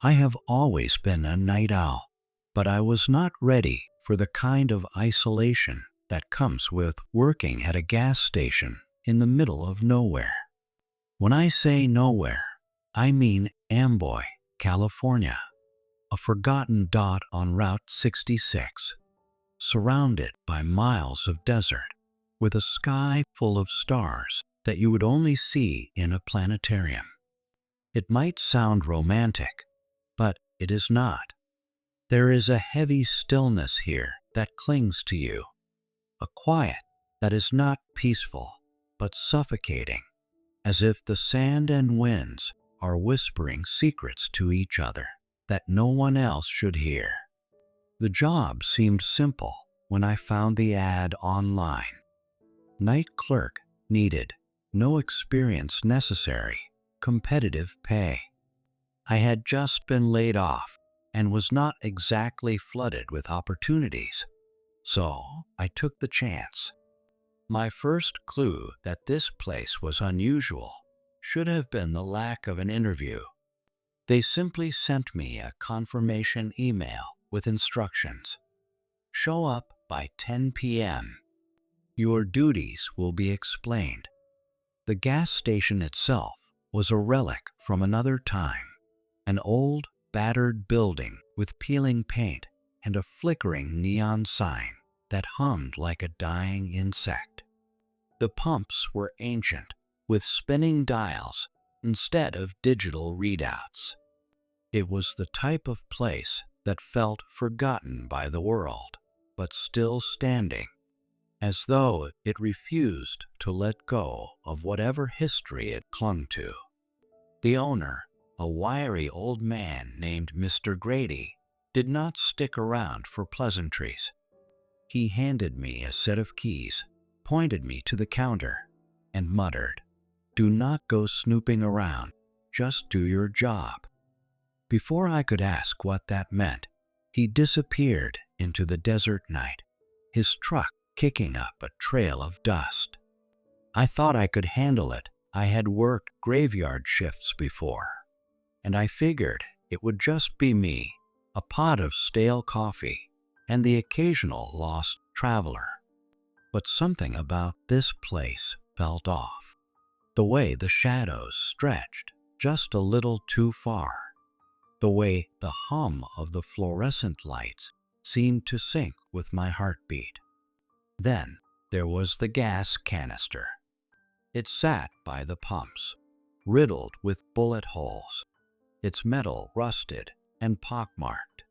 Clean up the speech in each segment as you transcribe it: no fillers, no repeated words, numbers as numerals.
I have always been a night owl, but I was not ready for the kind of isolation that comes with working at a gas station in the middle of nowhere. When I say nowhere, I mean Amboy, California, a forgotten dot on Route 66, surrounded by miles of desert, with a sky full of stars that you would only see in a planetarium. It might sound romantic, but it is not. There is a heavy stillness here that clings to you, a quiet that is not peaceful, but suffocating, as if the sand and winds are whispering secrets to each other that no one else should hear. The job seemed simple when I found the ad online. Night clerk needed, no experience necessary, competitive pay. I had just been laid off and was not exactly flooded with opportunities, so I took the chance. My first clue that this place was unusual should have been the lack of an interview. They simply sent me a confirmation email with instructions. Show up by 10 p.m. Your duties will be explained. The gas station itself was a relic from another time, an old, battered building with peeling paint and a flickering neon sign that hummed like a dying insect. The pumps were ancient, with spinning dials instead of digital readouts. It was the type of place that felt forgotten by the world, but still standing, as though it refused to let go of whatever history it clung to. The owner, a wiry old man named Mr. Grady, did not stick around for pleasantries. He handed me a set of keys, pointed me to the counter, and muttered, "Do not go snooping around, just do your job." Before I could ask what that meant, he disappeared into the desert night, his truck kicking up a trail of dust. I thought I could handle it. I had worked graveyard shifts before, and I figured it would just be me, a pot of stale coffee, and the occasional lost traveler. But something about this place felt off. The way the shadows stretched just a little too far. The way the hum of the fluorescent lights seemed to sync with my heartbeat. Then there was the gas canister. It sat by the pumps, riddled with bullet holes, its metal rusted and pockmarked.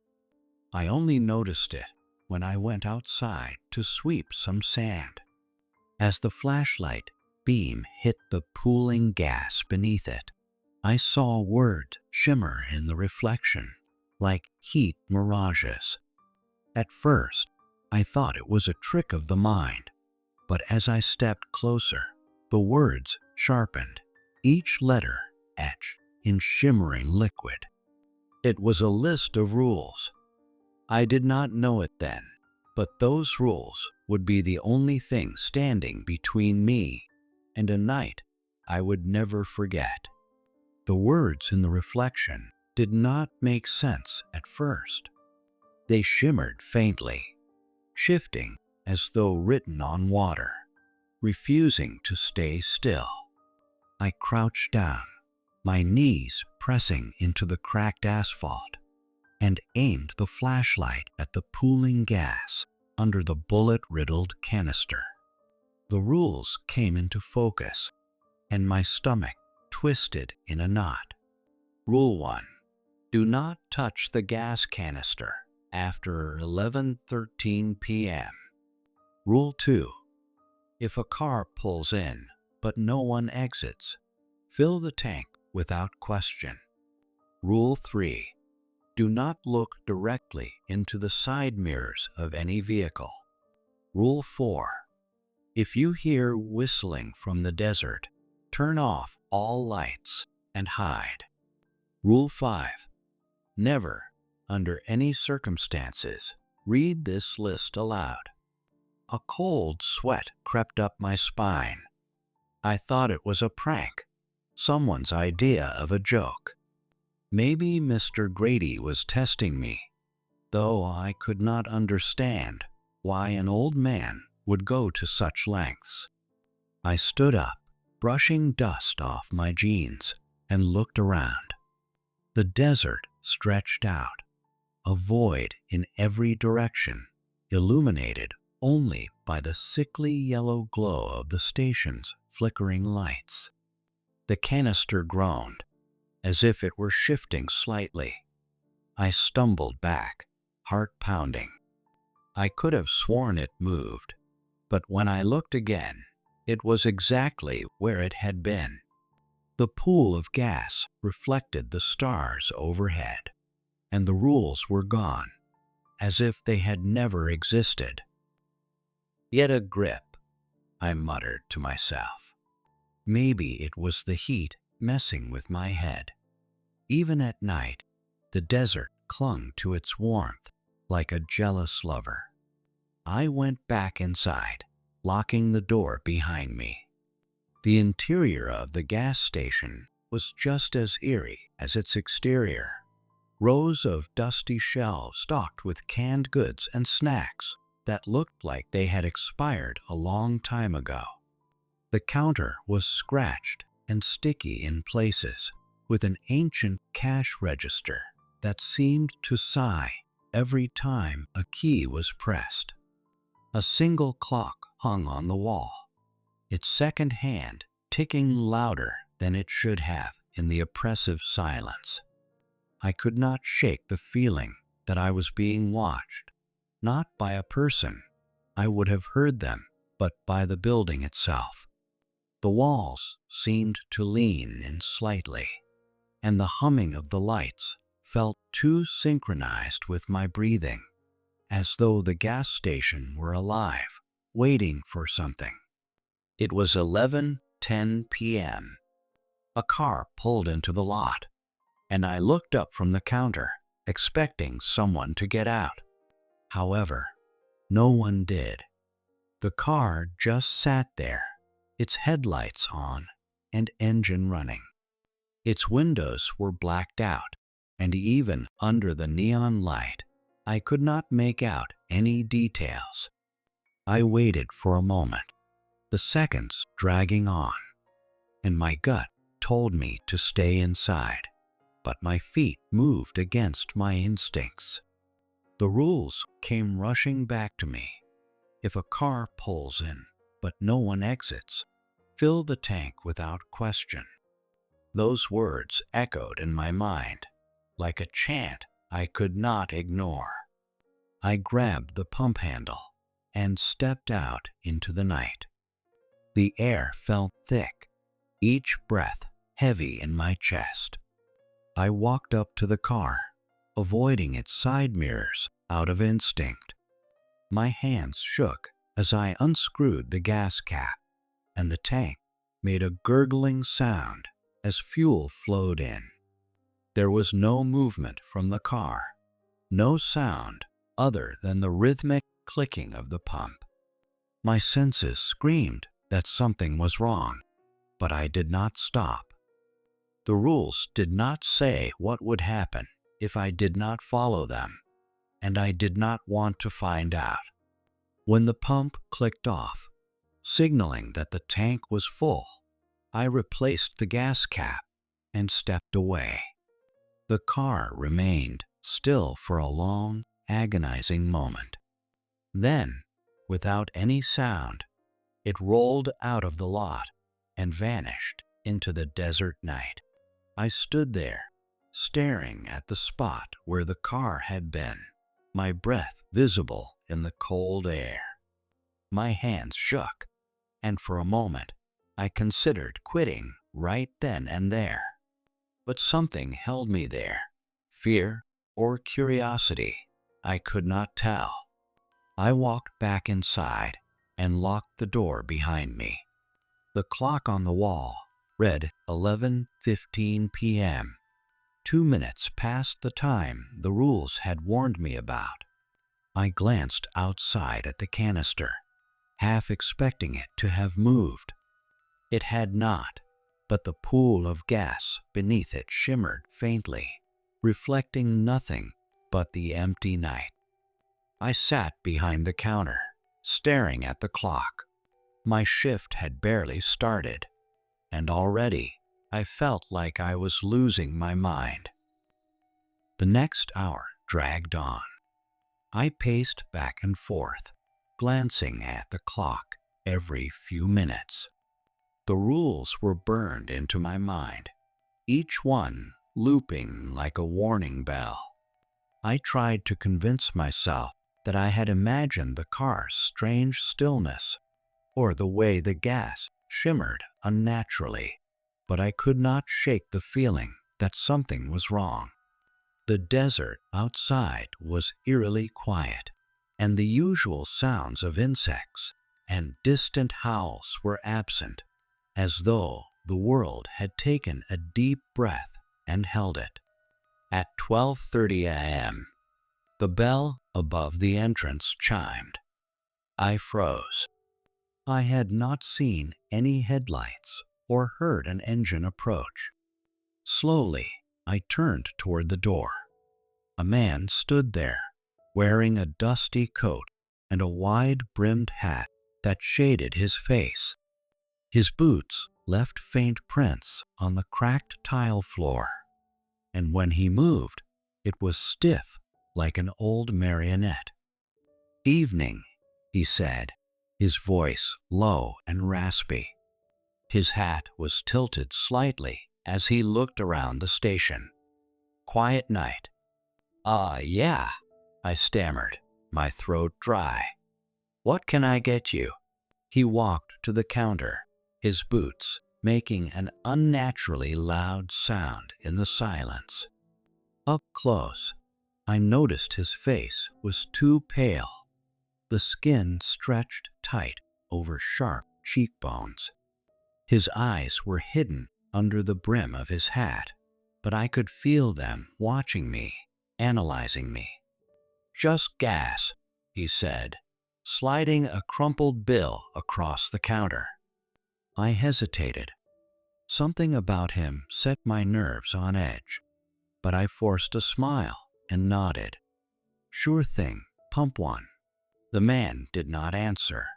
I only noticed it when I went outside to sweep some sand. As the flashlight beam hit the pooling gas beneath it, I saw words shimmer in the reflection, like heat mirages. At first, I thought it was a trick of the mind, but as I stepped closer, the words sharpened, each letter etched in shimmering liquid. It was a list of rules. I did not know it then, but those rules would be the only thing standing between me and a night I would never forget. The words in the reflection did not make sense at first. They shimmered faintly, shifting as though written on water, refusing to stay still. I crouched down, my knees pressing into the cracked asphalt, and aimed the flashlight at the pooling gas under the bullet-riddled canister. The rules came into focus, and my stomach twisted in a knot. Rule 1. Do not touch the gas canister after 11:13 p.m. Rule 2. If a car pulls in but no one exits, fill the tank without question. Rule 3. Do not look directly into the side mirrors of any vehicle. Rule 4. If you hear whistling from the desert, turn off all lights and hide. Rule 5. Never, under any circumstances, read this list aloud. A cold sweat crept up my spine. I thought it was a prank, someone's idea of a joke. Maybe Mr. Grady was testing me, though I could not understand why an old man would go to such lengths. I stood up, brushing dust off my jeans, and looked around. The desert stretched out, a void in every direction, illuminated only by the sickly yellow glow of the station's flickering lights. The canister groaned, as if it were shifting slightly. I stumbled back, heart pounding. I could have sworn it moved, but when I looked again, it was exactly where it had been. The pool of gas reflected the stars overhead, and the rules were gone, as if they had never existed. Yet a grip, I muttered to myself. Maybe it was the heat messing with my head. Even at night, the desert clung to its warmth like a jealous lover. I went back inside, locking the door behind me. The interior of the gas station was just as eerie as its exterior. Rows of dusty shelves stocked with canned goods and snacks that looked like they had expired a long time ago. The counter was scratched and sticky in places, with an ancient cash register that seemed to sigh every time a key was pressed. A single clock hung on the wall, its second hand ticking louder than it should have in the oppressive silence. I could not shake the feeling that I was being watched, not by a person I would have heard them, but by the building itself. The walls seemed to lean in slightly, and the humming of the lights felt too synchronized with my breathing, as though the gas station were alive, waiting for something. It was 11:10 p.m. A car pulled into the lot, and I looked up from the counter, expecting someone to get out. However, no one did. The car just sat there, its headlights on and engine running. Its windows were blacked out, and even under the neon light, I could not make out any details. I waited for a moment, the seconds dragging on, and my gut told me to stay inside, but my feet moved against my instincts. The rules came rushing back to me. If a car pulls in, but no one exits, fill the tank without question. Those words echoed in my mind, like a chant I could not ignore. I grabbed the pump handle and stepped out into the night. The air felt thick, each breath heavy in my chest. I walked up to the car, avoiding its side mirrors out of instinct. My hands shook as I unscrewed the gas cap, and the tank made a gurgling sound as fuel flowed in. There was no movement from the car, no sound other than the rhythmic clicking of the pump. My senses screamed that something was wrong, but I did not stop. The rules did not say what would happen if I did not follow them, and I did not want to find out. When the pump clicked off, signaling that the tank was full, I replaced the gas cap and stepped away. The car remained still for a long, agonizing moment. Then, without any sound, it rolled out of the lot and vanished into the desert night. I stood there, staring at the spot where the car had been, my breath visible in the cold air. My hands shook, and for a moment I considered quitting right then and there. But something held me there, fear or curiosity, I could not tell. I walked back inside and locked the door behind me. The clock on the wall read 11:15 p.m., 2 minutes past the time the rules had warned me about. I glanced outside at the canister, half expecting it to have moved. It had not, but the pool of gas beneath it shimmered faintly, reflecting nothing but the empty night. I sat behind the counter, staring at the clock. My shift had barely started, and already I felt like I was losing my mind. The next hour dragged on. I paced back and forth, glancing at the clock every few minutes. The rules were burned into my mind, each one looping like a warning bell. I tried to convince myself that I had imagined the car's strange stillness or the way the gas shimmered unnaturally, but I could not shake the feeling that something was wrong. The desert outside was eerily quiet, and the usual sounds of insects and distant howls were absent, as though the world had taken a deep breath and held it. At 12:30 a.m., the bell above the entrance chimed. I froze. I had not seen any headlights or heard an engine approach. Slowly, I turned toward the door. A man stood there, wearing a dusty coat and a wide-brimmed hat that shaded his face. His boots left faint prints on the cracked tile floor, and when he moved, it was stiff like an old marionette. "Evening," he said, his voice low and raspy. His hat was tilted slightly as he looked around the station. "Quiet night." Yeah," I stammered, my throat dry. "What can I get you?" He walked to the counter, his boots making an unnaturally loud sound in the silence. Up close, I noticed his face was too pale, the skin stretched tight over sharp cheekbones. His eyes were hidden under the brim of his hat, but I could feel them watching me, analyzing me. "Just gas," he said, sliding a crumpled bill across the counter. I hesitated. Something about him set my nerves on edge, but I forced a smile and nodded. "Sure thing, pump one." The man did not answer.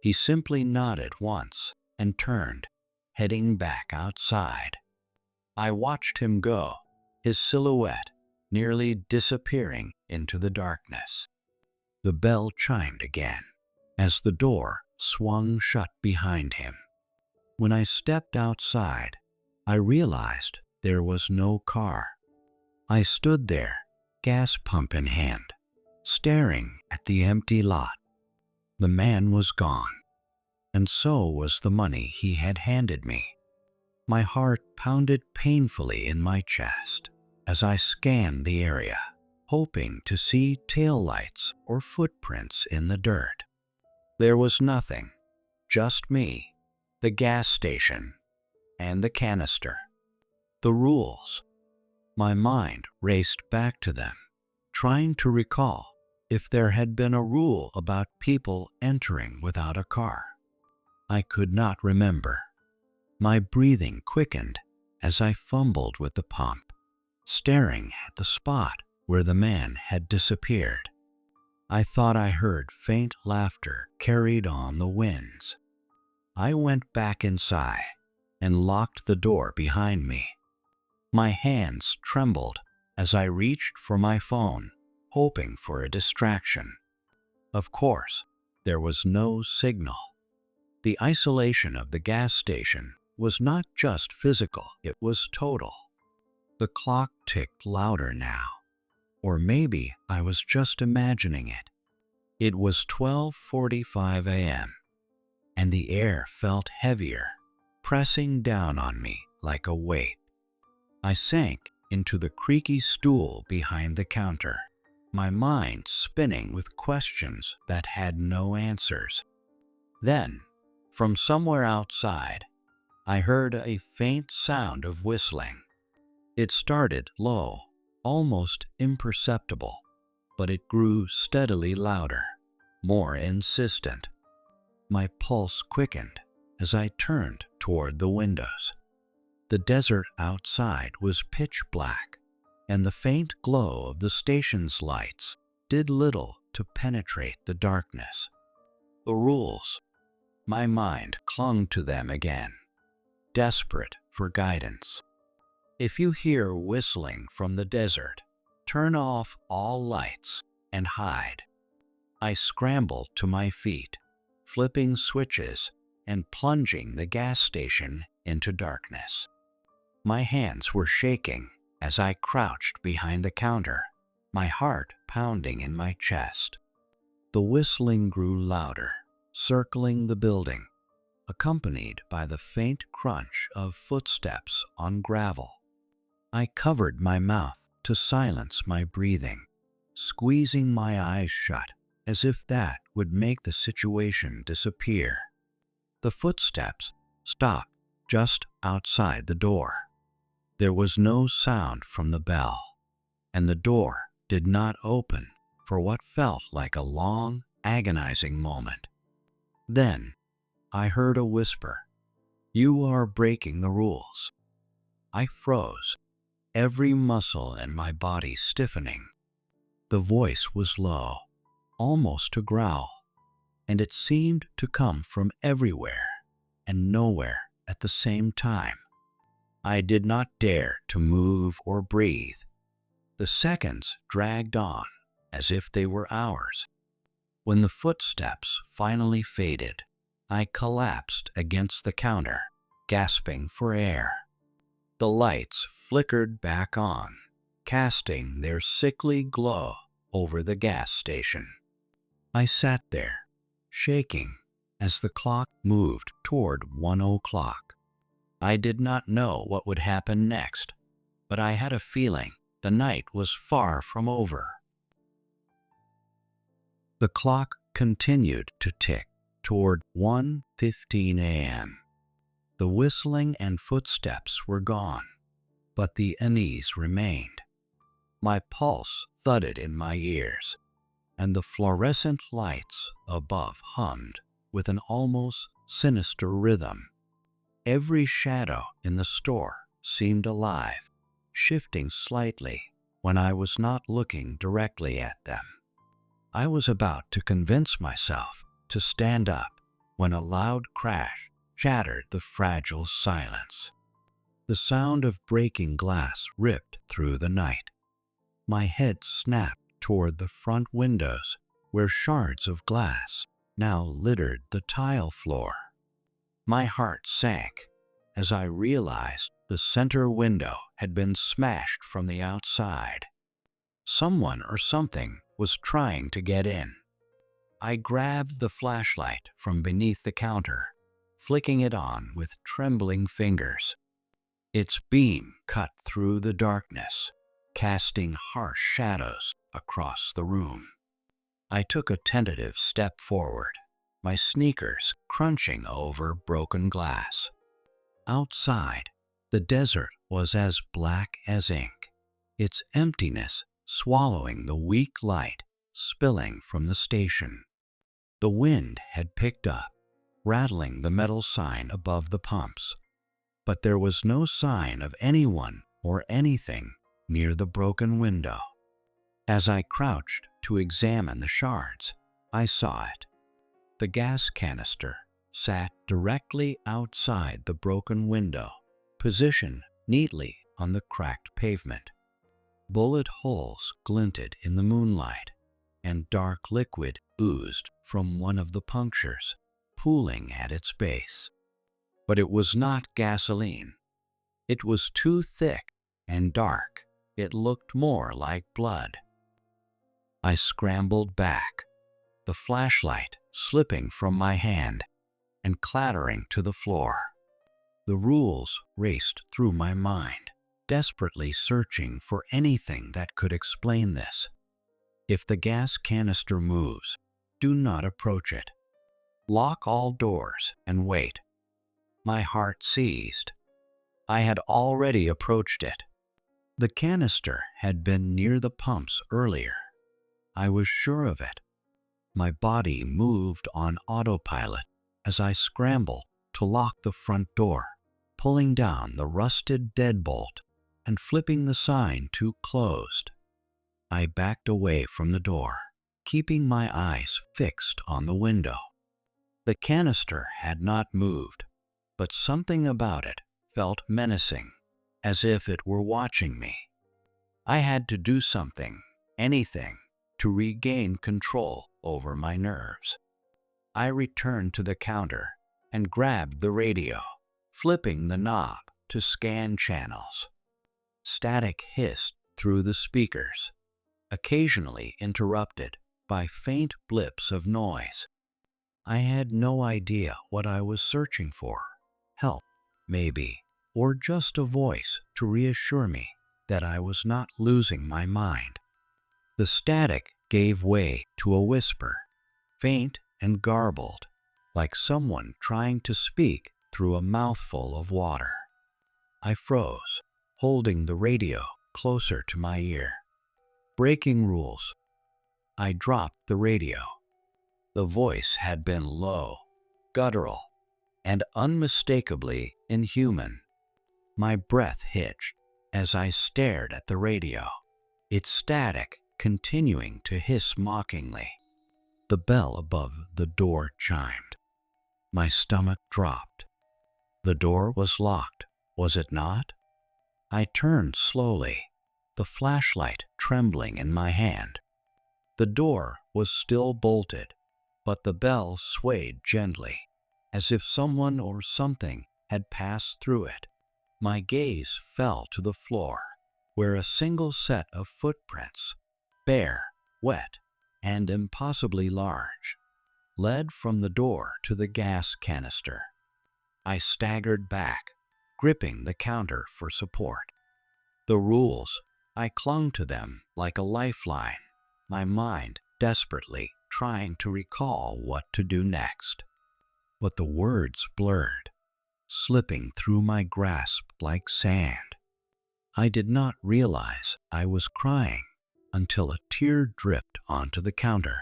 He simply nodded once and turned, heading back outside. I watched him go, his silhouette nearly disappearing into the darkness. The bell chimed again as the door swung shut behind him. When I stepped outside, I realized there was no car. I stood there, gas pump in hand, staring at the empty lot. The man was gone, and so was the money he had handed me. My heart pounded painfully in my chest as I scanned the area, hoping to see taillights or footprints in the dirt. There was nothing, just me, the gas station, and the canister. The rules. My mind raced back to them, trying to recall if there had been a rule about people entering without a car. I could not remember. My breathing quickened as I fumbled with the pump, staring at the spot where the man had disappeared. I thought I heard faint laughter carried on the winds. I went back inside and locked the door behind me. My hands trembled as I reached for my phone, hoping for a distraction. Of course, there was no signal. The isolation of the gas station was not just physical, it was total. The clock ticked louder now, or maybe I was just imagining it. It was 12:45 a.m., and the air felt heavier, pressing down on me like a weight. I sank into the creaky stool behind the counter, my mind spinning with questions that had no answers. Then, from somewhere outside, I heard a faint sound of whistling. It started low, almost imperceptible, but it grew steadily louder, more insistent. My pulse quickened as I turned toward the windows. The desert outside was pitch black, and the faint glow of the station's lights did little to penetrate the darkness. The rules. My mind clung to them again, desperate for guidance. If you hear whistling from the desert, turn off all lights and hide. I scrambled to my feet, flipping switches and plunging the gas station into darkness. My hands were shaking as I crouched behind the counter, my heart pounding in my chest. The whistling grew louder, circling the building, accompanied by the faint crunch of footsteps on gravel. I covered my mouth to silence my breathing, squeezing my eyes shut as if that would make the situation disappear. The footsteps stopped just outside the door. There was no sound from the bell, and the door did not open for what felt like a long, agonizing moment. Then I heard a whisper, "You are breaking the rules." I froze, every muscle in my body stiffening. The voice was low, almost a growl, and it seemed to come from everywhere and nowhere at the same time. I did not dare to move or breathe. The seconds dragged on as if they were hours. When the footsteps finally faded, I collapsed against the counter, gasping for air. The lights flickered back on, casting their sickly glow over the gas station. I sat there, shaking, as the clock moved toward 1 o'clock. I did not know what would happen next, but I had a feeling the night was far from over. The clock continued to tick toward 1:15 a.m. The whistling and footsteps were gone, but the unease remained. My pulse thudded in my ears, and the fluorescent lights above hummed with an almost sinister rhythm. Every shadow in the store seemed alive, shifting slightly when I was not looking directly at them. I was about to convince myself to stand up when a loud crash shattered the fragile silence. The sound of breaking glass ripped through the night. My head snapped toward the front windows, where shards of glass now littered the tile floor. My heart sank as I realized the center window had been smashed from the outside. Someone or something was trying to get in. I grabbed the flashlight from beneath the counter, flicking it on with trembling fingers. Its beam cut through the darkness, casting harsh shadows across the room. I took a tentative step forward, my sneakers crunching over broken glass. Outside, the desert was as black as ink, its emptiness swallowing the weak light spilling from the station. The wind had picked up, rattling the metal sign above the pumps, but there was no sign of anyone or anything near the broken window. As I crouched to examine the shards, I saw it. The gas canister sat directly outside the broken window, positioned neatly on the cracked pavement. Bullet holes glinted in the moonlight, and dark liquid oozed from one of the punctures, pooling at its base. But it was not gasoline. It was too thick and dark. It looked more like blood. I scrambled back, the flashlight slipping from my hand and clattering to the floor. The rules raced through my mind, desperately searching for anything that could explain this. If the gas canister moves, do not approach it. Lock all doors and wait. My heart seized. I had already approached it. The canister had been near the pumps earlier. I was sure of it. My body moved on autopilot as I scrambled to lock the front door, pulling down the rusted deadbolt. and flipping the sign to closed. I backed away from the door, keeping my eyes fixed on the window. The canister had not moved, but something about it felt menacing, as if it were watching me. I had to do something, anything, to regain control over my nerves. I returned to the counter and grabbed the radio, flipping the knob to scan channels. Static hissed through the speakers, occasionally interrupted by faint blips of noise. I had no idea what I was searching for. Help, maybe, or just a voice to reassure me that I was not losing my mind. The static gave way to a whisper, faint and garbled, like someone trying to speak through a mouthful of water. I froze, holding the radio closer to my ear. Breaking rules. I dropped the radio. The voice had been low, guttural, and unmistakably inhuman. My breath hitched as I stared at the radio, its static continuing to hiss mockingly. The bell above the door chimed. My stomach dropped. The door was locked, was it not? I turned slowly, the flashlight trembling in my hand. The door was still bolted, but the bell swayed gently, as if someone or something had passed through it. My gaze fell to the floor, where a single set of footprints, bare, wet, and impossibly large, led from the door to the gas canister. I staggered back, gripping the counter for support. The rules, I clung to them like a lifeline, my mind desperately trying to recall what to do next. But the words blurred, slipping through my grasp like sand. I did not realize I was crying until a tear dripped onto the counter.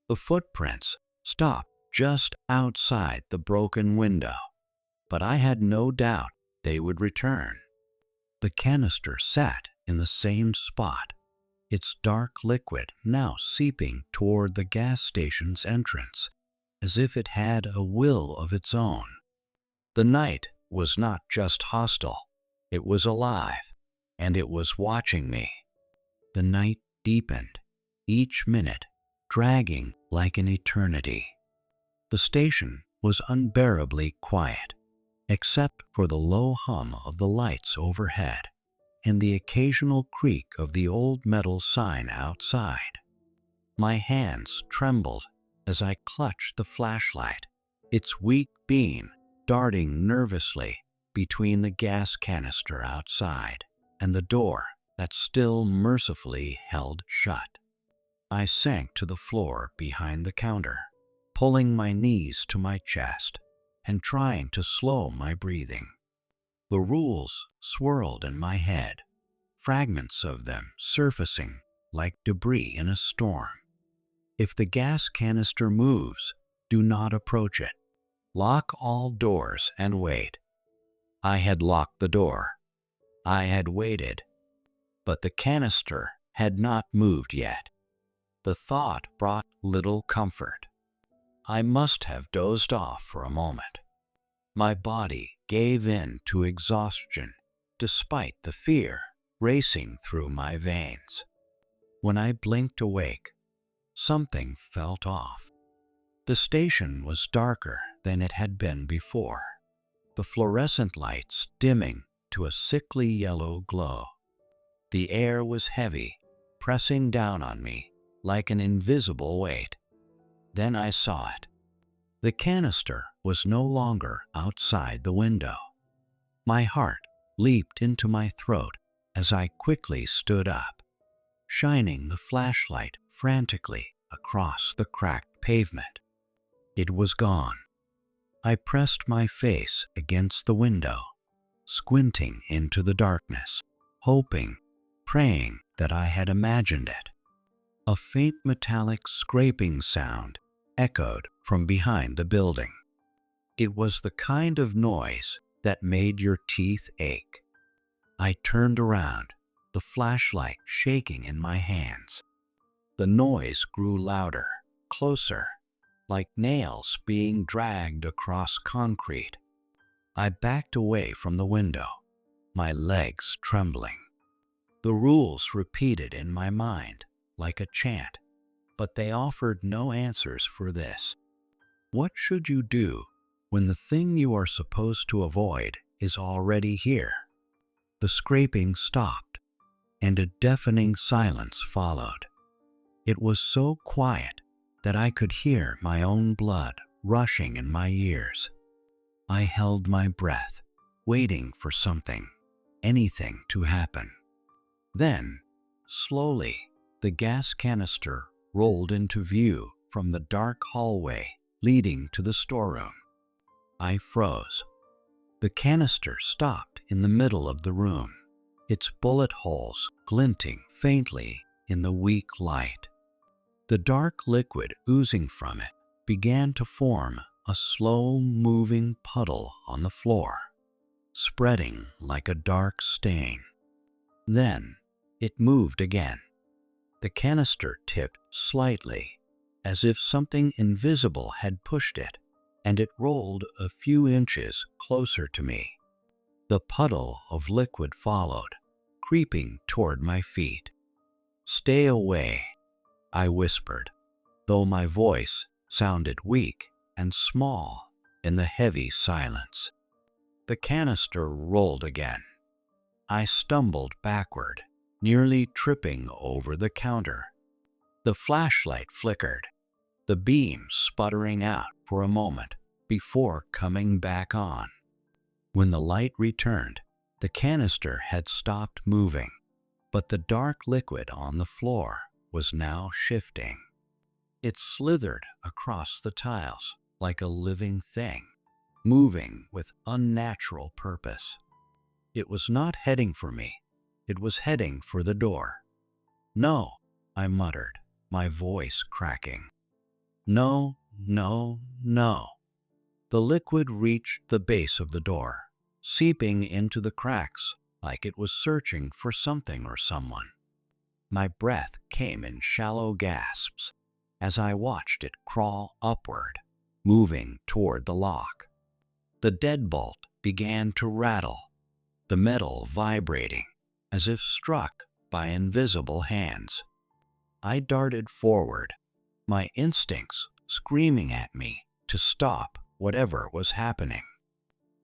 The footprints stopped just outside the broken window, but I had no doubt they would return. The canister sat in the same spot, its dark liquid now seeping toward the gas station's entrance, as if it had a will of its own. The night was not just hostile, it was alive, and it was watching me. The night deepened, each minute dragging like an eternity. The station was unbearably quiet, except for the low hum of the lights overhead and the occasional creak of the old metal sign outside. My hands trembled as I clutched the flashlight, its weak beam darting nervously between the gas canister outside and the door that still mercifully held shut. I sank to the floor behind the counter, pulling my knees to my chest and trying to slow my breathing. The rules swirled in my head, fragments of them surfacing like debris in a storm. If the gas canister moves, do not approach it. Lock all doors and wait. I had locked the door. I had waited. But the canister had not moved yet. The thought brought little comfort. I must have dozed off for a moment. My body gave in to exhaustion, despite the fear racing through my veins. When I blinked awake, something felt off. The station was darker than it had been before, the fluorescent lights dimming to a sickly yellow glow. The air was heavy, pressing down on me like an invisible weight. Then I saw it. The canister was no longer outside the window. My heart leaped into my throat as I quickly stood up, shining the flashlight frantically across the cracked pavement. It was gone. I pressed my face against the window, squinting into the darkness, hoping, praying that I had imagined it. A faint metallic scraping sound echoed from behind the building. It was the kind of noise that made your teeth ache. I turned around, the flashlight shaking in my hands. The noise grew louder, closer, like nails being dragged across concrete. I backed away from the window, my legs trembling. The rules repeated in my mind like a chant, but they offered no answers for this. What should you do when the thing you are supposed to avoid is already here? The scraping stopped, and a deafening silence followed. It was so quiet that I could hear my own blood rushing in my ears. I held my breath, waiting for something, anything to happen. Then, slowly, the gas canister rolled into view from the dark hallway leading to the storeroom. I froze. The canister stopped in the middle of the room, its bullet holes glinting faintly in the weak light. The dark liquid oozing from it began to form a slow-moving puddle on the floor, spreading like a dark stain. Then it moved again. The canister tipped slightly, as if something invisible had pushed it, and it rolled a few inches closer to me. The puddle of liquid followed, creeping toward my feet. "Stay away," I whispered, though my voice sounded weak and small in the heavy silence. The canister rolled again. I stumbled backward, nearly tripping over the counter. The flashlight flickered, the beam sputtering out for a moment before coming back on. When the light returned, the canister had stopped moving, but the dark liquid on the floor was now shifting. It slithered across the tiles like a living thing, moving with unnatural purpose. It was not heading for me. It was heading for the door. "No," I muttered, my voice cracking. "No, no, no." The liquid reached the base of the door, seeping into the cracks like it was searching for something or someone. My breath came in shallow gasps as I watched it crawl upward, moving toward the lock. The deadbolt began to rattle, the metal vibrating as if struck by invisible hands. I darted forward, my instincts screaming at me to stop whatever was happening.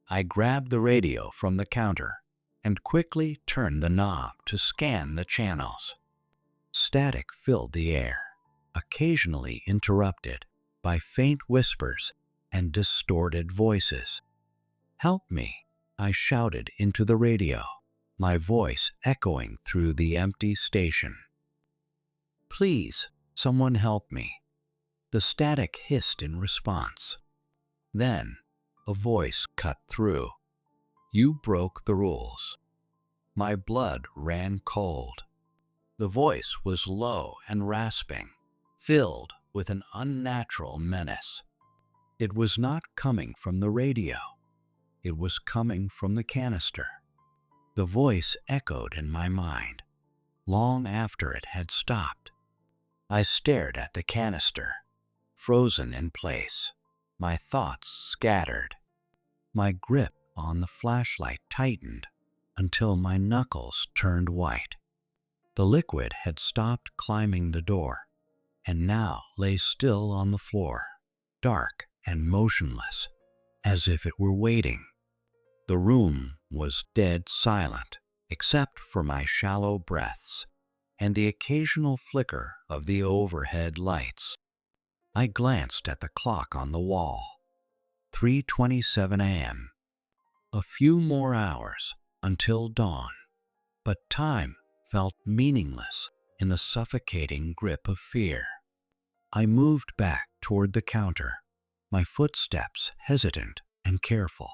I grabbed the radio from the counter and quickly turned the knob to scan the channels. Static filled the air, occasionally interrupted by faint whispers and distorted voices. "Help me," I shouted into the radio, my voice echoing through the empty station. "Please, someone help me." The static hissed in response. Then, a voice cut through. "You broke the rules." My blood ran cold. The voice was low and rasping, filled with an unnatural menace. It was not coming from the radio. It was coming from the canister. The voice echoed in my mind, long after it had stopped. I stared at the canister, frozen in place, my thoughts scattered. My grip on the flashlight tightened until my knuckles turned white. The liquid had stopped climbing the door and now lay still on the floor, dark and motionless, as if it were waiting. The room was dead silent, except for my shallow breaths and the occasional flicker of the overhead lights. I glanced at the clock on the wall. 3:27 a.m. A few more hours until dawn, but time felt meaningless in the suffocating grip of fear. I moved back toward the counter, my footsteps hesitant and careful.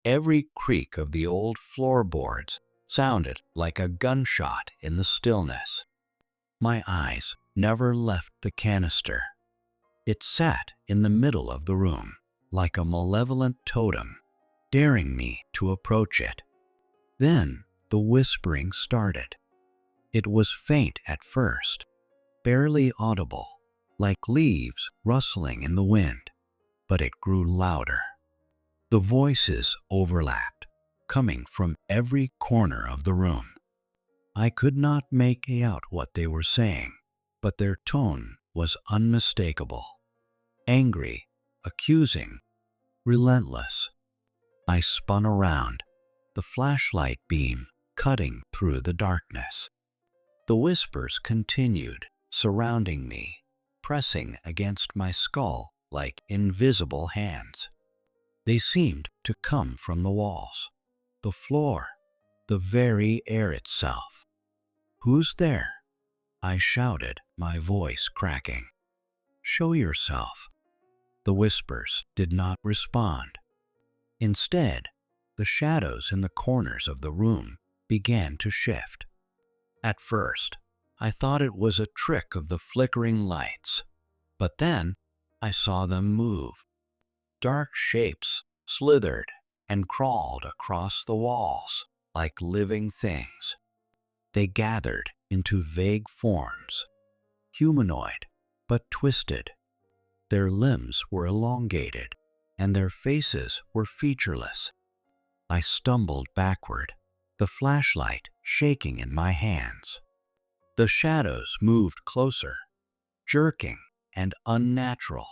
Every creak of the old floorboards sounded like a gunshot in the stillness. My eyes never left the canister. It sat in the middle of the room, like a malevolent totem, daring me to approach it. Then the whispering started. It was faint at first, barely audible, like leaves rustling in the wind, but it grew louder. The voices overlapped, coming from every corner of the room. I could not make out what they were saying, but their tone was unmistakable. Angry, accusing, relentless. I spun around, the flashlight beam cutting through the darkness. The whispers continued, surrounding me, pressing against my skull like invisible hands. They seemed to come from the walls, the floor, the very air itself. "Who's there?" I shouted, my voice cracking. "Show yourself." The whispers did not respond. Instead, the shadows in the corners of the room began to shift. At first, I thought it was a trick of the flickering lights, but then I saw them move. Dark shapes slithered and crawled across the walls like living things. They gathered into vague forms, humanoid but twisted. Their limbs were elongated, and their faces were featureless. I stumbled backward, the flashlight shaking in my hands. The shadows moved closer, jerking and unnatural,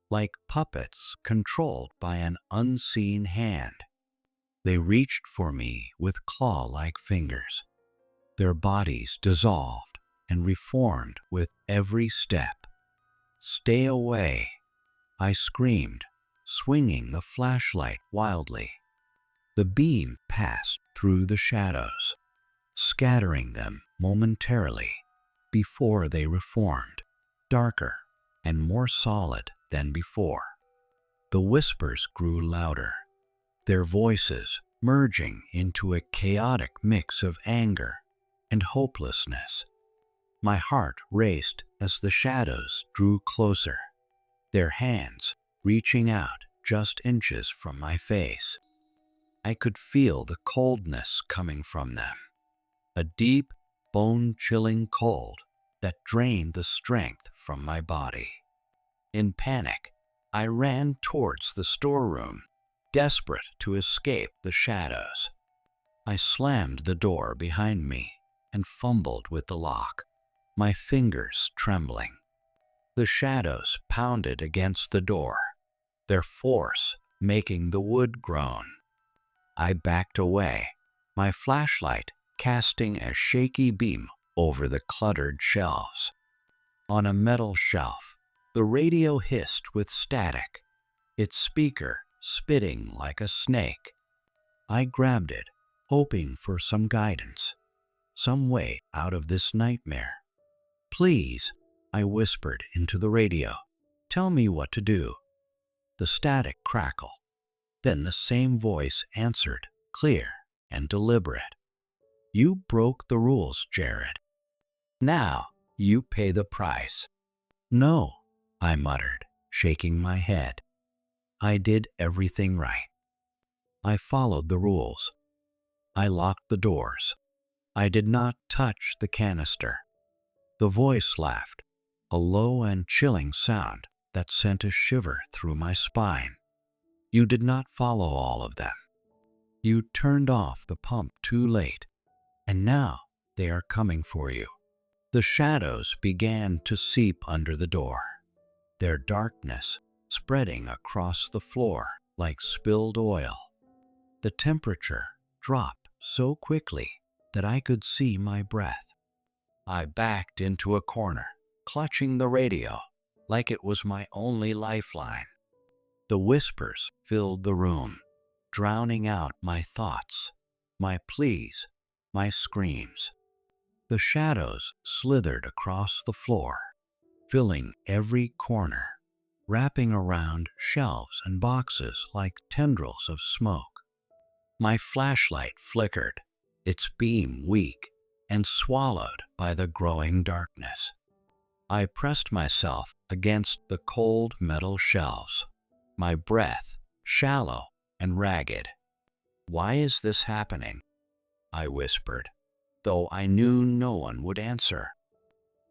like puppets controlled by an unseen hand. They reached for me with claw-like fingers. Their bodies dissolved and reformed with every step. "Stay away," I screamed, swinging the flashlight wildly. The beam passed through the shadows, scattering them momentarily before they reformed, darker and more solid than before. The whispers grew louder, their voices merging into a chaotic mix of anger and hopelessness. My heart raced as the shadows drew closer, their hands reaching out just inches from my face. I could feel the coldness coming from them, a deep, bone-chilling cold that drained the strength from my body. In panic, I ran towards the storeroom, desperate to escape the shadows. I slammed the door behind me and fumbled with the lock, my fingers trembling. The shadows pounded against the door, their force making the wood groan. I backed away, my flashlight casting a shaky beam over the cluttered shelves. On a metal shelf, the radio hissed with static, its speaker spitting like a snake. I grabbed it, hoping for some guidance, some way out of this nightmare. "Please," I whispered into the radio, "tell me what to do." The static crackled. Then the same voice answered, clear and deliberate. "You broke the rules, Jared. Now you pay the price." "No," I muttered, shaking my head. "I did everything right. I followed the rules. I locked the doors. I did not touch the canister." The voice laughed, a low and chilling sound that sent a shiver through my spine. "You did not follow all of them. You turned off the pump too late, and now they are coming for you." The shadows began to seep under the door, their darkness spreading across the floor like spilled oil. The temperature dropped so quickly that I could see my breath. I backed into a corner, clutching the radio like it was my only lifeline. The whispers filled the room, drowning out my thoughts, my pleas, my screams. The shadows slithered across the floor, filling every corner, wrapping around shelves and boxes like tendrils of smoke. My flashlight flickered, its beam weak and swallowed by the growing darkness. I pressed myself against the cold metal shelves, my breath shallow and ragged. Why is this happening? I whispered, though I knew no one would answer.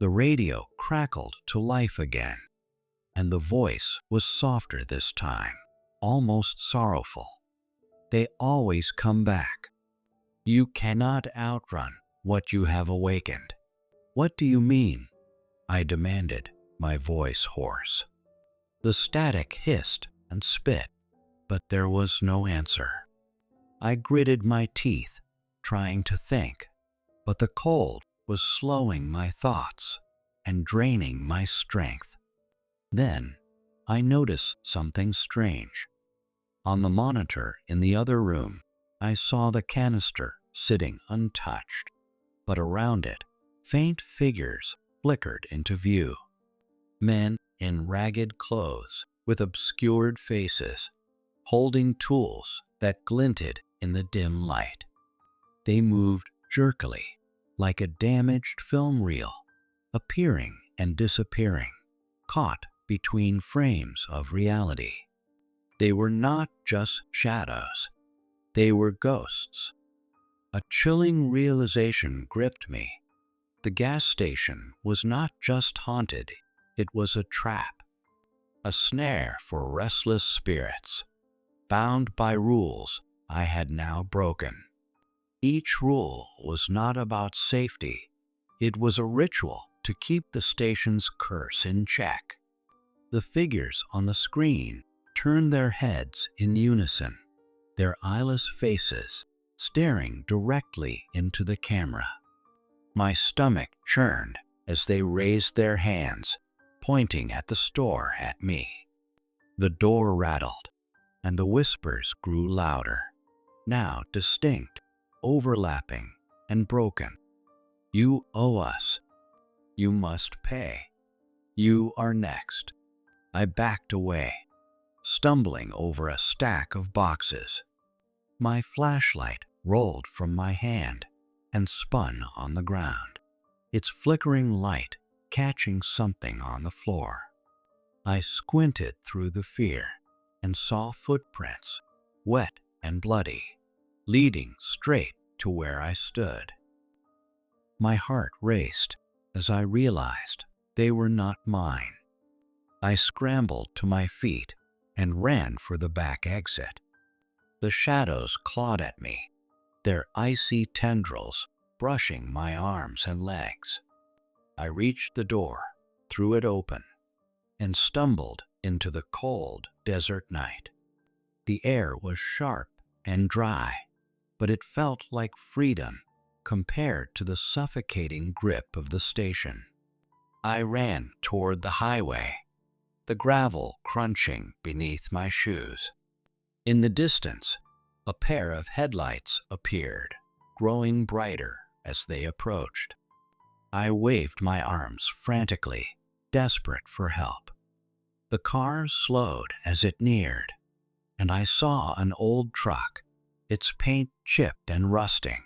The radio crackled to life again, and the voice was softer this time, almost sorrowful. They always come back. You cannot outrun what you have awakened. What do you mean? I demanded, my voice hoarse. The static hissed and spit, but there was no answer. I gritted my teeth, trying to think, but the cold was slowing my thoughts and draining my strength. Then I noticed something strange. On the monitor in the other room, I saw the canister sitting untouched, but around it, faint figures flickered into view. Men in ragged clothes with obscured faces, holding tools that glinted in the dim light. They moved jerkily, like a damaged film reel, appearing and disappearing, caught between frames of reality. They were not just shadows, they were ghosts. A chilling realization gripped me. The gas station was not just haunted, it was a trap, a snare for restless spirits, bound by rules I had now broken. Each rule was not about safety, it was a ritual to keep the station's curse in check. The figures on the screen turned their heads in unison, their eyeless faces staring directly into the camera. My stomach churned as they raised their hands, pointing at the store at me. The door rattled, and the whispers grew louder, now distinct, overlapping, and broken. You owe us. You must pay. You are next. I backed away, stumbling over a stack of boxes. My flashlight rolled from my hand and spun on the ground, its flickering light catching something on the floor. I squinted through the fear and saw footprints, wet and bloody, leading straight to where I stood. My heart raced as I realized they were not mine. I scrambled to my feet and ran for the back exit. The shadows clawed at me, their icy tendrils brushing my arms and legs. I reached the door, threw it open, and stumbled into the cold desert night. The air was sharp and dry, but it felt like freedom compared to the suffocating grip of the station. I ran toward the highway, the gravel crunching beneath my shoes. In the distance, a pair of headlights appeared, growing brighter as they approached. I waved my arms frantically, desperate for help. The car slowed as it neared, and I saw an old truck, its paint chipped and rusting.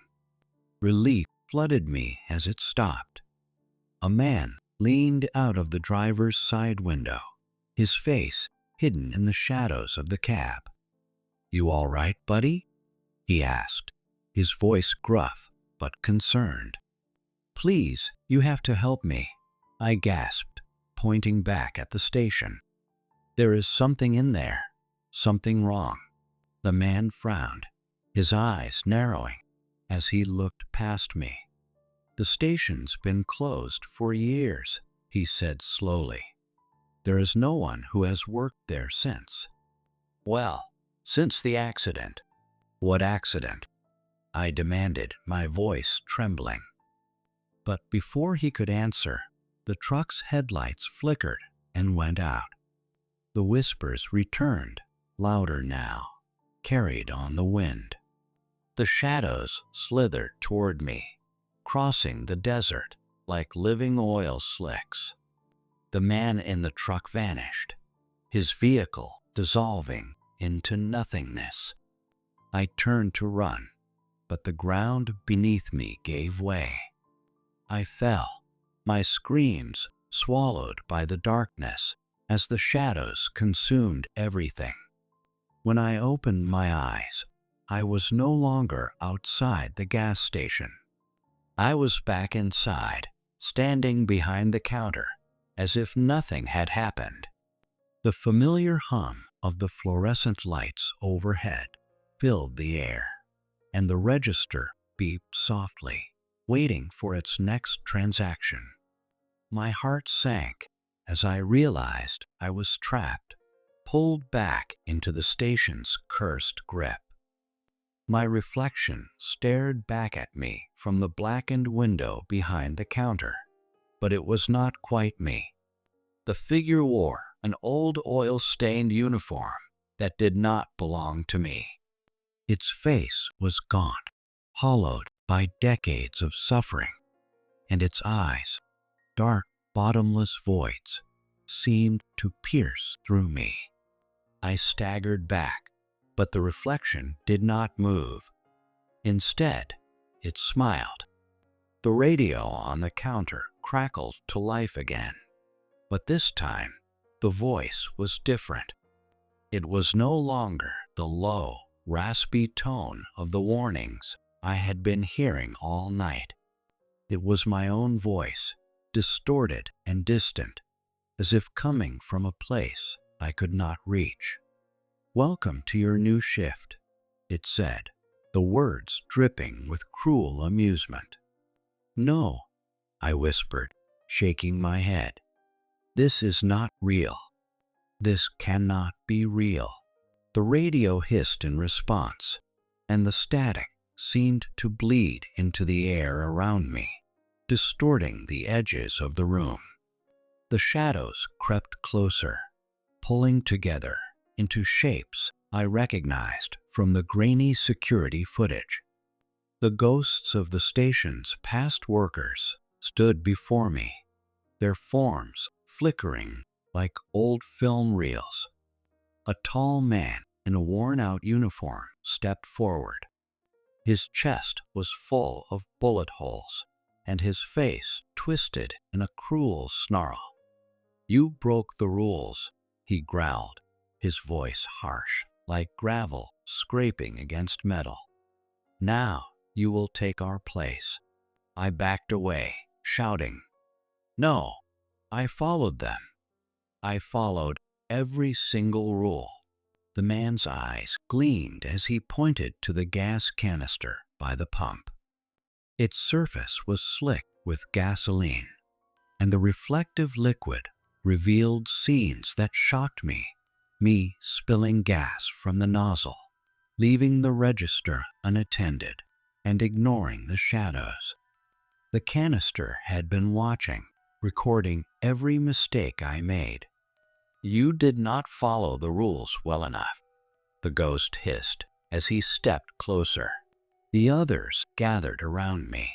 Relief flooded me as it stopped. A man leaned out of the driver's side window, his face hidden in the shadows of the cab. "You all right, buddy?" he asked, his voice gruff but concerned. "Please, you have to help me," I gasped, pointing back at the station. "There is something in there, something wrong." The man frowned, his eyes narrowing as he looked past me. "The station's been closed for years," he said slowly. "There is no one who has worked there since." "Well, since the accident." "What accident?" I demanded, my voice trembling. But before he could answer, the truck's headlights flickered and went out. The whispers returned, louder now, carried on the wind. The shadows slithered toward me, crossing the desert like living oil slicks. The man in the truck vanished, his vehicle dissolving into nothingness. I turned to run, but the ground beneath me gave way. I fell, my screams swallowed by the darkness as the shadows consumed everything. When I opened my eyes, I was no longer outside the gas station. I was back inside, standing behind the counter, as if nothing had happened. The familiar hum of the fluorescent lights overhead filled the air, and the register beeped softly, waiting for its next transaction. My heart sank as I realized I was trapped, pulled back into the station's cursed grip. My reflection stared back at me from the blackened window behind the counter, but it was not quite me. The figure wore an old oil-stained uniform that did not belong to me. Its face was gaunt, hollowed by decades of suffering, and its eyes, dark, bottomless voids, seemed to pierce through me. I staggered back, but the reflection did not move. Instead, it smiled. The radio on the counter crackled to life again, but this time the voice was different. It was no longer the low, raspy tone of the warnings I had been hearing all night. It was my own voice, distorted and distant, as if coming from a place I could not reach. "Welcome to your new shift," it said, the words dripping with cruel amusement. "No," I whispered, shaking my head. "This is not real. This cannot be real." The radio hissed in response, and the static seemed to bleed into the air around me, distorting the edges of the room. The shadows crept closer, pulling together into shapes I recognized from the grainy security footage. The ghosts of the station's past workers stood before me, their forms flickering like old film reels. A tall man in a worn-out uniform stepped forward. His chest was full of bullet holes, and his face twisted in a cruel snarl. "You broke the rules," he growled, his voice harsh, like gravel scraping against metal. "Now you will take our place." I backed away, shouting, "No!" I followed them. I followed every single rule. The man's eyes gleamed as he pointed to the gas canister by the pump. Its surface was slick with gasoline, and the reflective liquid revealed scenes that shocked me spilling gas from the nozzle, leaving the register unattended, and ignoring the shadows. The canister had been watching, recording every mistake I made. "You did not follow the rules well enough," the ghost hissed as he stepped closer. The others gathered around me,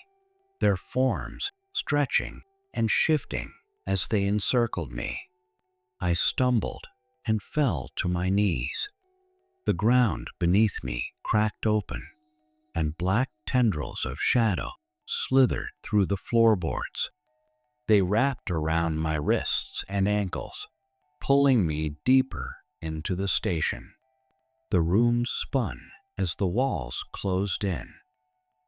their forms stretching and shifting as they encircled me. I stumbled and fell to my knees. The ground beneath me cracked open, and black tendrils of shadow slithered through the floorboards. They wrapped around my wrists and ankles, pulling me deeper into the station. The room spun as the walls closed in,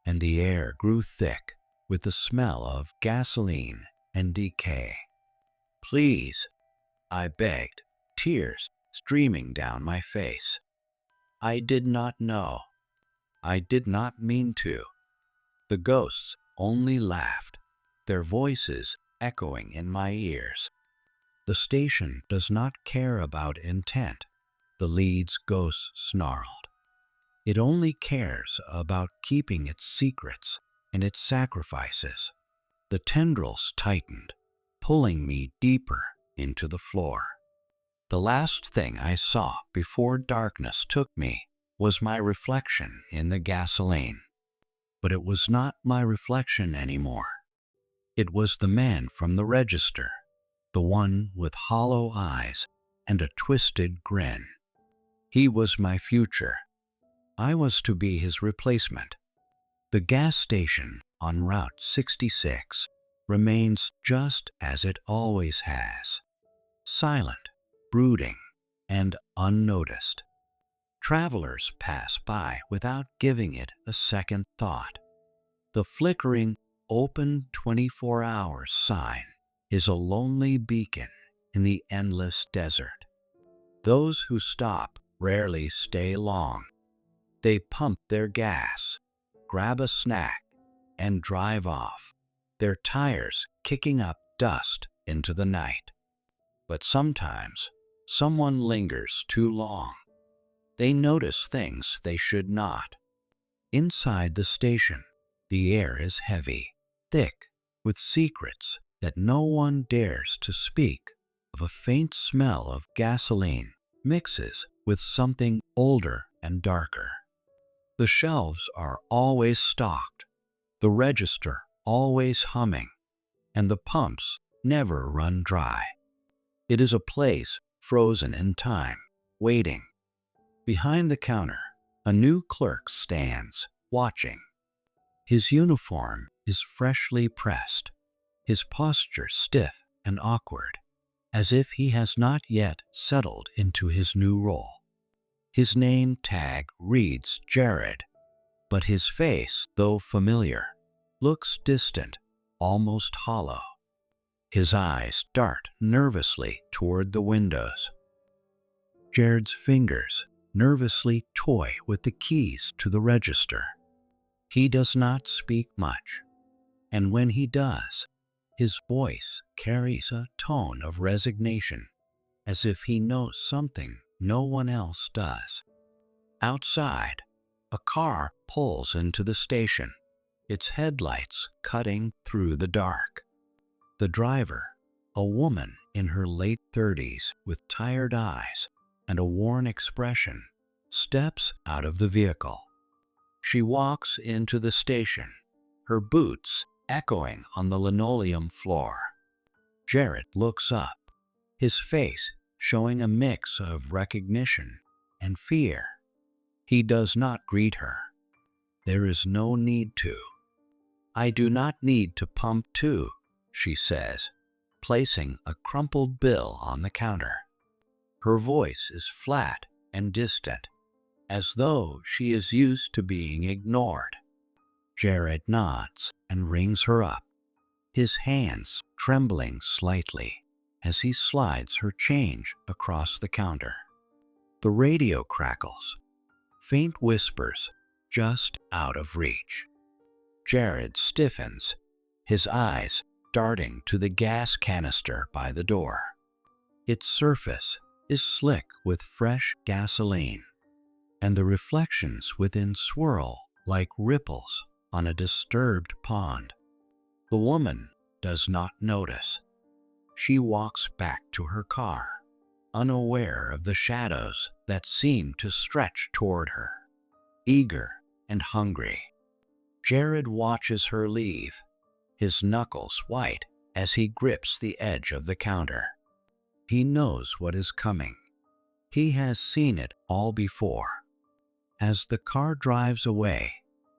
and the air grew thick with the smell of gasoline and decay. "Please," I begged, tears streaming down my face. "I did not know. I did not mean to." The ghosts only laughed, their voices echoing in my ears. "The station does not care about intent," the lead's ghost snarled. "It only cares about keeping its secrets and its sacrifices." The tendrils tightened, pulling me deeper into the floor. The last thing I saw before darkness took me was my reflection in the gasoline. But it was not my reflection anymore. It was the man from the register, the one with hollow eyes and a twisted grin. He was my future. I was to be his replacement. The gas station on Route 66 remains just as it always has, silent, brooding, and unnoticed. Travelers pass by without giving it a second thought. The flickering "Open 24 hours" sign is a lonely beacon in the endless desert. Those who stop rarely stay long. They pump their gas, grab a snack, and drive off, their tires kicking up dust into the night. But sometimes, someone lingers too long. They notice things they should not. Inside the station, the air is heavy, thick, with secrets that no one dares to speak of. A faint smell of gasoline mixes with something older and darker. The shelves are always stocked, the register always humming, and the pumps never run dry. It is a place frozen in time, waiting. Behind the counter, a new clerk stands, watching. His uniform is freshly pressed, his posture stiff and awkward, as if he has not yet settled into his new role. His name tag reads Jared, but his face, though familiar, looks distant, almost hollow. His eyes dart nervously toward the windows. Jared's fingers nervously toy with the keys to the register. He does not speak much, and when he does, his voice carries a tone of resignation, as if he knows something no one else does. Outside, a car pulls into the station, its headlights cutting through the dark. The driver, a woman in her late 30s with tired eyes and a worn expression, steps out of the vehicle. She walks into the station, her boots echoing on the linoleum floor. Jared looks up, his face showing a mix of recognition and fear. He does not greet her. There is no need to. "I do not need to pump too," she says, placing a crumpled bill on the counter. Her voice is flat and distant, as though she is used to being ignored. Jared nods and rings her up, his hands trembling slightly as he slides her change across the counter. The radio crackles, faint whispers just out of reach. Jared stiffens, his eyes darting to the gas canister by the door. Its surface is slick with fresh gasoline, and the reflections within swirl like ripples on a disturbed pond. The woman does not notice. She walks back to her car, unaware of the shadows that seem to stretch toward her, eager and hungry. Jared watches her leave, his knuckles white as he grips the edge of the counter. He knows what is coming. He has seen it all before. As the car drives away,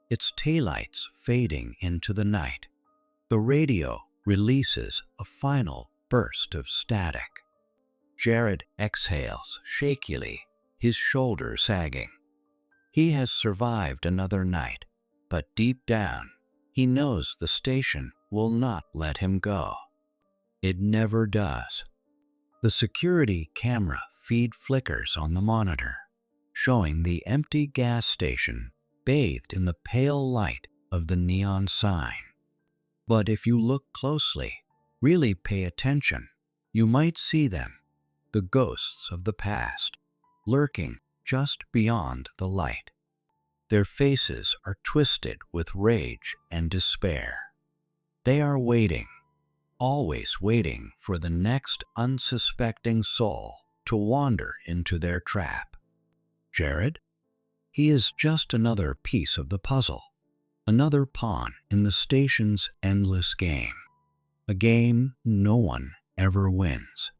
its taillights fading into the night, the radio releases a final burst of static. Jared exhales shakily, his shoulders sagging. He has survived another night, but deep down, he knows the station will not let him go. It never does. The security camera feed flickers on the monitor, showing the empty gas station bathed in the pale light of the neon sign. But if you look closely, really pay attention, you might see them, the ghosts of the past, lurking just beyond the light. Their faces are twisted with rage and despair. They are waiting, always waiting for the next unsuspecting soul to wander into their trap. Jared? He is just another piece of the puzzle, another pawn in the station's endless game, a game no one ever wins.